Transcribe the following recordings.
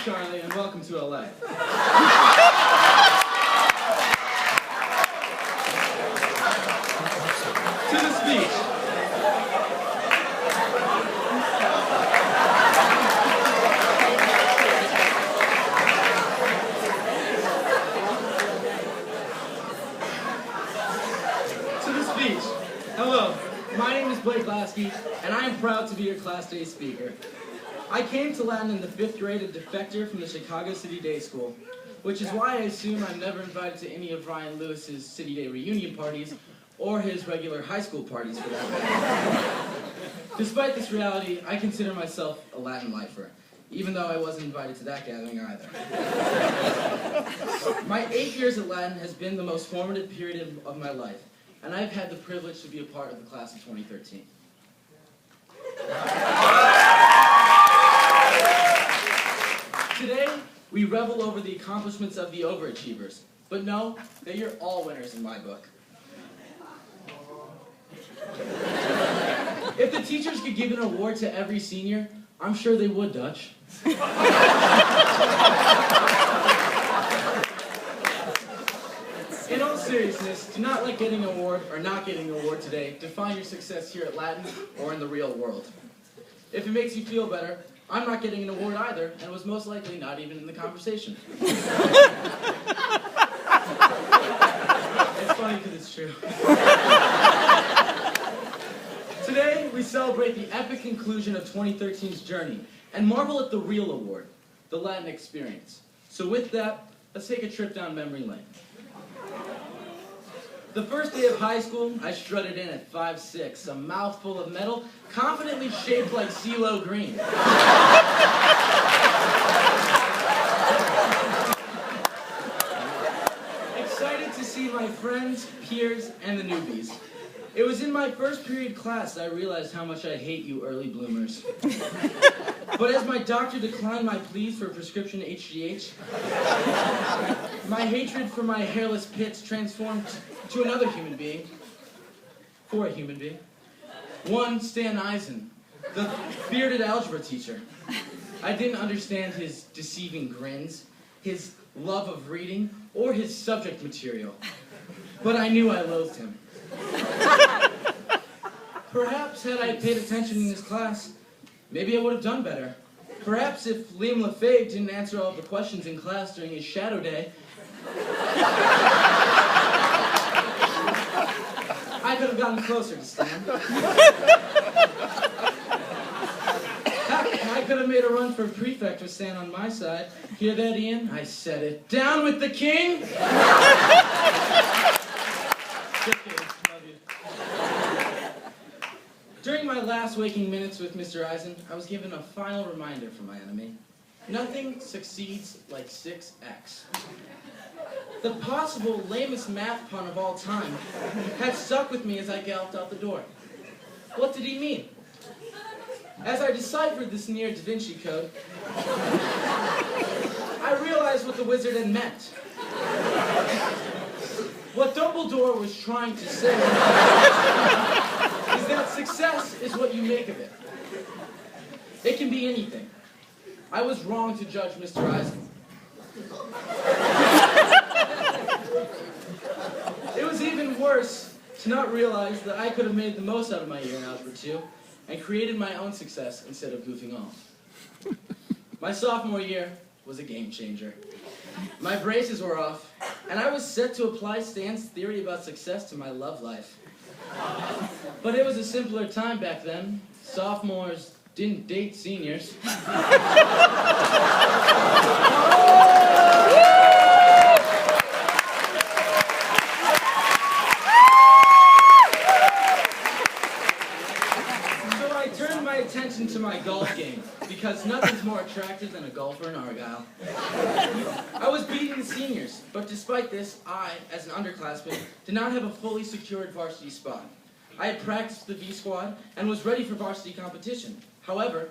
Charlie, and welcome to LA. To the speech. Hello, my name is Lasky, and I am proud to be your Class Day speaker. I came to Latin in the 5th grade a defector from the Chicago City Day School, which is why I assume I'm never invited to any of Ryan Lewis's City Day reunion parties, or his regular high school parties for that matter. Despite this reality, I consider myself a Latin lifer, even though I wasn't invited to that gathering either. My 8 years at Latin has been the most formative period of my life, and I've had the privilege to be a part of the class of 2013. Today, we revel over the accomplishments of the overachievers, but know that you're all winners in my book. If the teachers could give an award to every senior, I'm sure they would, Dutch. In all seriousness, do not let getting an award or not getting an award today define your success here at Latin or in the real world. If it makes you feel better, I'm not getting an award either, and was most likely not even in the conversation. It's funny because it's true. Today, we celebrate the epic conclusion of 2013's journey and marvel at the real award, the Latin experience. So with that, let's take a trip down memory lane. The first day of high school, I strutted in at 5'6", a mouthful of metal, confidently shaped like CeeLo Green. Excited to see my friends, peers, and the newbies. It was in my first period class that I realized how much I hate you early bloomers. But as my doctor declined my pleas for prescription HGH, my hatred for my hairless pits transformed to another human being. For a human being. One, Stan Eisen, the bearded algebra teacher. I didn't understand his deceiving grins, his love of reading, or his subject material. But I knew I loathed him. Perhaps had I paid attention in this class, maybe I would have done better. Perhaps if Liam Lefebvre didn't answer all of the questions in class during his shadow day, I could have gotten closer to Stan. I could have made a run for prefect with Stan on my side. Hear that, Ian? I said it. Down with the king! Just kidding. Love you. During my last waking minutes with Mr. Eisen, I was given a final reminder from my enemy. Nothing succeeds like 6x. The possible lamest math pun of all time had stuck with me as I galloped out the door. What did he mean? As I deciphered this near Da Vinci Code, I realized what the wizard had meant. What Dumbledore was trying to say is that success is what you make of it. It can be anything. I was wrong to judge Mr. Eisen. It was even worse to not realize that I could have made the most out of my year in Algebra 2 and created my own success instead of goofing off. My sophomore year was a game changer. My braces were off, and I was set to apply Stan's theory about success to my love life. But it was a simpler time back then. Sophomores didn't date seniors. Attention to my golf game, because nothing's more attractive than a golfer in Argyle. I was beating the seniors, but despite this, I, as an underclassman, did not have a fully secured varsity spot. I had practiced the V squad and was ready for varsity competition. However,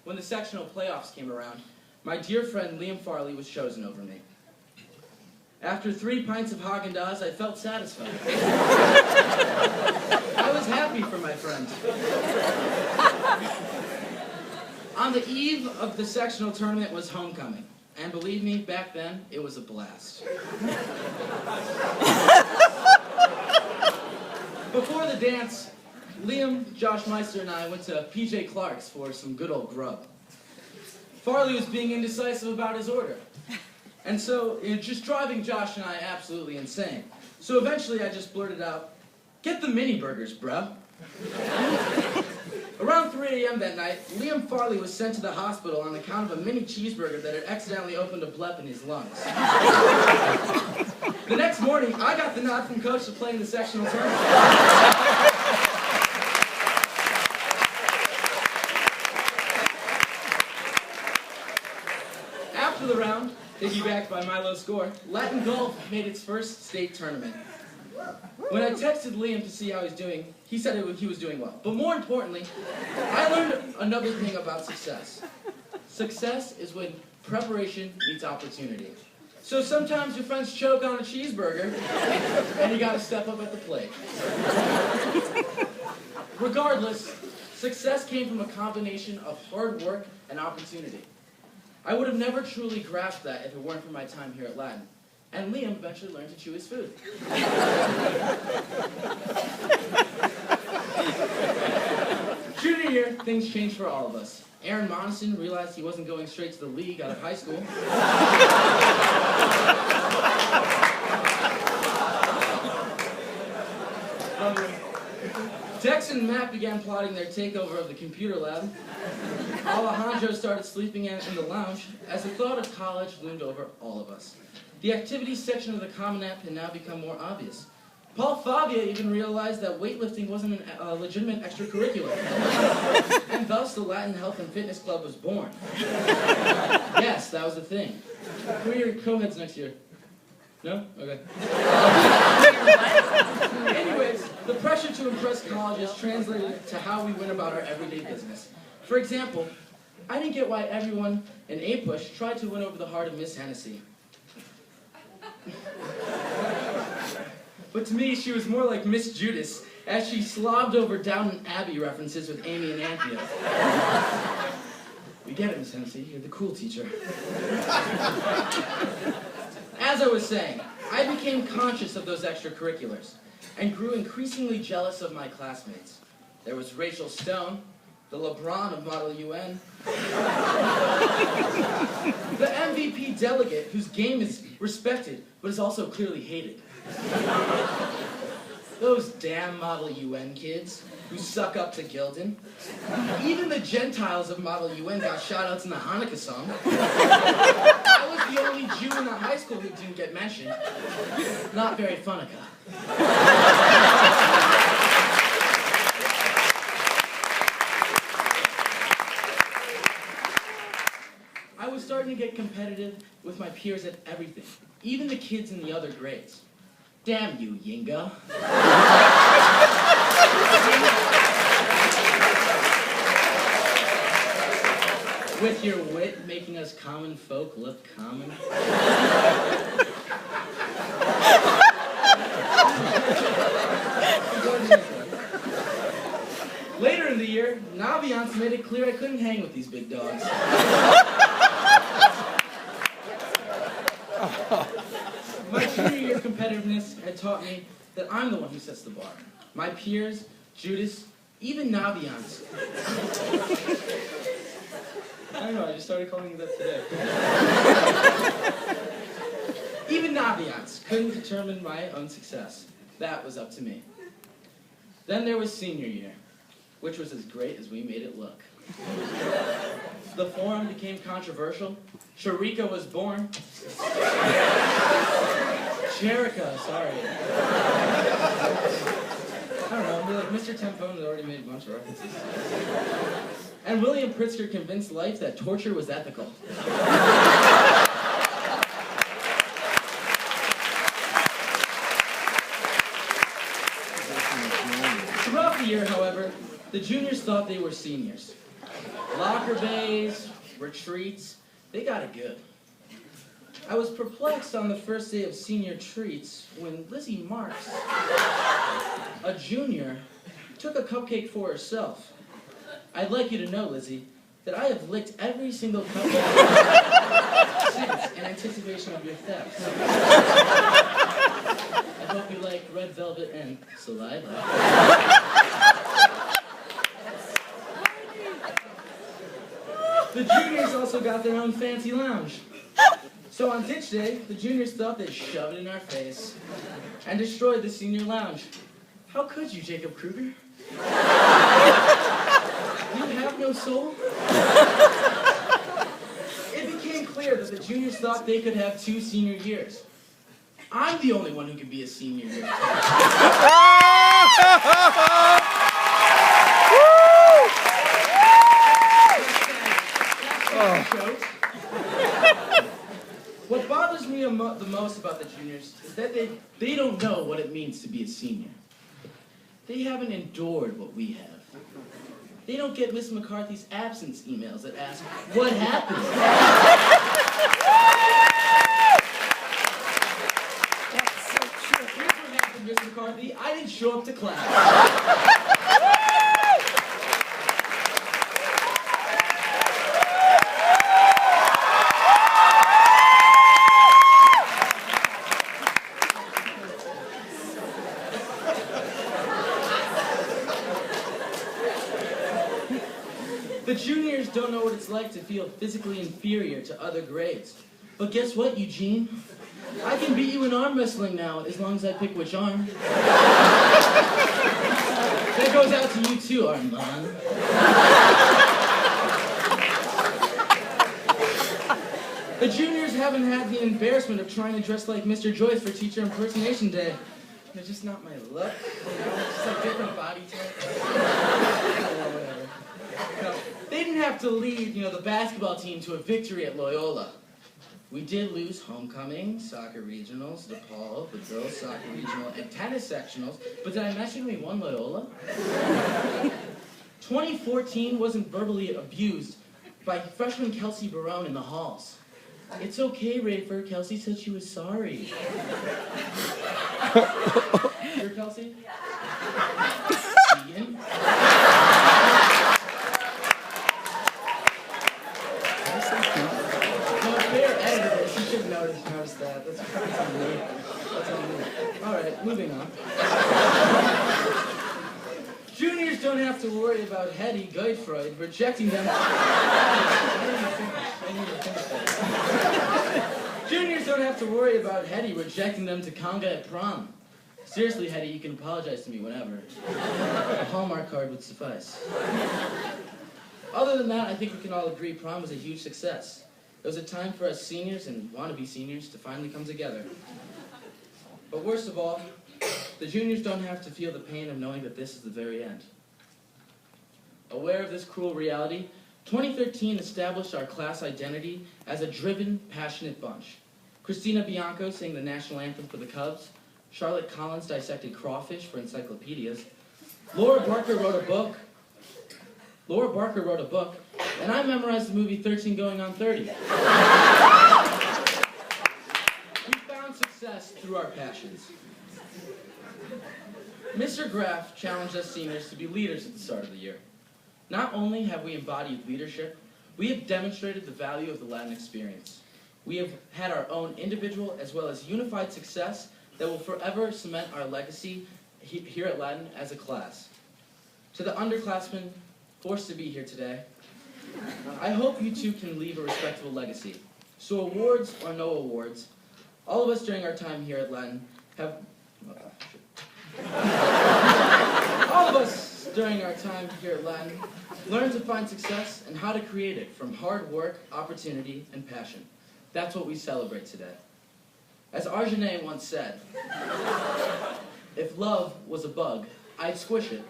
when the sectional playoffs came around, my dear friend Liam Farley was chosen over me. After 3 pints of Haagen-Dazs, I felt satisfied. I was happy for my friend. On the eve of the sectional tournament was homecoming. And believe me, back then, it was a blast. Before the dance, Liam, Josh Meister, and I went to PJ Clark's for some good old grub. Farley was being indecisive about his order. And so, just driving Josh and I absolutely insane. So eventually I just blurted out, "Get the mini burgers, bro." Around 3 a.m. that night, Liam Farley was sent to the hospital on account of a mini cheeseburger that had accidentally opened a blep in his lungs. The next morning, I got the nod from coach to play in the sectional tournament. After the round, piggybacked by my low score, Latin Golf made its first state tournament. When I texted Liam to see how he's doing, he said he was doing well. But more importantly, I learned another thing about success. Success is when preparation meets opportunity. So sometimes your friends choke on a cheeseburger, and you gotta step up at the plate. Regardless, success came from a combination of hard work and opportunity. I would have never truly grasped that if it weren't for my time here at Latin. And Liam eventually learned to chew his food. Junior year, things changed for all of us. Aaron Monson realized he wasn't going straight to the league out of high school. Tex and Matt began plotting their takeover of the computer lab. Alejandro started sleeping in the lounge as the thought of college loomed over all of us. The activities section of the Common App had now become more obvious. Paul Fabia even realized that weightlifting wasn't a legitimate extracurricular. And thus, the Latin Health and Fitness Club was born. Yes, that was the thing. Who are your co-heads next year? No? Okay. Anyways, the pressure to impress colleges translated to how we went about our everyday business. For example, I didn't get why everyone in A-Push tried to win over the heart of Miss Hennessy. But to me, she was more like Miss Judas, as she slobbed over Downton Abbey references with Amy and Anthea. We get it, Miss Hennessy. You're the cool teacher. As I was saying, I became conscious of those extracurriculars and grew increasingly jealous of my classmates. There was Rachel Stone, the LeBron of Model UN, the MVP delegate whose game is respected but is also clearly hated. Those damn Model UN kids who suck up to Gildan. Even the Gentiles of Model UN got shout-outs in the Hanukkah song. I was the only Jew in the high school who didn't get mentioned. Not very Funica. I was starting to get competitive with my peers at everything, even the kids in the other grades. Damn you, Yinga. With your wit making us common folk look common. Later in the year, Naviance made it clear I couldn't hang with these big dogs. My junior year competitiveness had taught me that I'm the one who sets the bar. My peers, Judas, even Naviance. I don't know, I just started calling you that today. Even Naviance couldn't determine my own success. That was up to me. Then there was senior year, which was as great as we made it look. The forum became controversial. Sharika was born. Sharika, sorry. I don't know, like Mr. Tempone had already made a bunch of references. And William Pritzker convinced life that torture was ethical. Throughout the year, however, the juniors thought they were seniors. Locker bays, retreats, they got it good. I was perplexed on the first day of senior treats when Lizzie Marks, a junior, took a cupcake for herself. I'd like you to know, Lizzie, that I have licked every single cup since in anticipation of your theft. I hope you like red velvet and saliva. The juniors also got their own fancy lounge. So on ditch day, the juniors thought they'd shove it in our face and destroy the senior lounge. How could you, Jacob Kruger? You have no soul? It became clear that the juniors thought they could have 2 senior years. I'm the only one who can be a senior year. What bothers me the most about the juniors is that they don't know what it means to be a senior. They haven't endured what we have. They don't get Miss McCarthy's absence emails that ask, what happened? That's so true. Here's what happened, Miss McCarthy. I didn't show up to class. The juniors don't know what it's like to feel physically inferior to other grades. But guess what, Eugene? I can beat you in arm wrestling now, as long as I pick which arm. That goes out to you too, Armand. The juniors haven't had the embarrassment of trying to dress like Mr. Joyce for Teacher Impersonation Day. They're just not my look, you know? It's just like different body types. Whatever. No, they didn't have to lead, the basketball team to a victory at Loyola. We did lose homecoming, soccer regionals, DePaul, the girls' soccer regional, and tennis sectionals. But did I mention we won Loyola? 2014 wasn't verbally abused by freshman Kelsey Barone in the halls. It's okay, Rafer. Kelsey said she was sorry. Sure, Kelsey? Vegan? Notice that. That's on me. That's on me. All right, moving on. Juniors don't have to worry about Hetty Gottfried rejecting them. Juniors don't have to worry about Hetty rejecting them to conga at prom. Seriously, Hetty, you can apologize to me whenever. A Hallmark card would suffice. Other than that, I think we can all agree prom was a huge success. It was a time for us seniors and wannabe seniors to finally come together. But worst of all, the juniors don't have to feel the pain of knowing that this is the very end. Aware of this cruel reality, 2013 established our class identity as a driven, passionate bunch. Christina Bianco sang the national anthem for the Cubs. Charlotte Collins dissected crawfish for encyclopedias. Laura Barker wrote a book, and I memorized the movie 13 Going on 30. We found success through our passions. Mr. Graff challenged us seniors to be leaders at the start of the year. Not only have we embodied leadership, we have demonstrated the value of the Latin experience. We have had our own individual as well as unified success that will forever cement our legacy here at Latin as a class. To the underclassmen forced to be here today, I hope you too can leave a respectable legacy. So awards or no awards, all of us during our time here at Latin have... all of us during our time here at Latin learned to find success and how to create it from hard work, opportunity, and passion. That's what we celebrate today. As Arjane once said, if love was a bug, I'd squish it.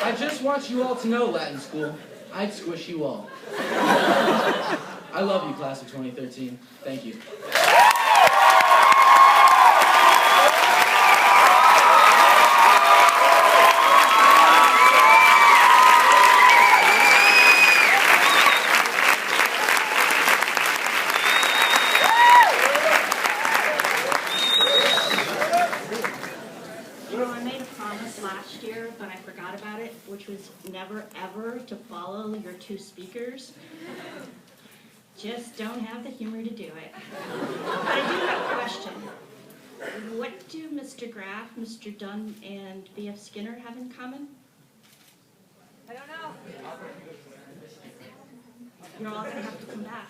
I just want you all to know, Latin School, I'd squish you all. I love you, class of 2013. Thank you. I forgot about it, which was never ever to follow your two speakers. Just don't have the humor to do it. But I do have a question. What do Mr. Graff, Mr. Dunn, and B.F. Skinner have in common? I don't know. You're all gonna have to come back.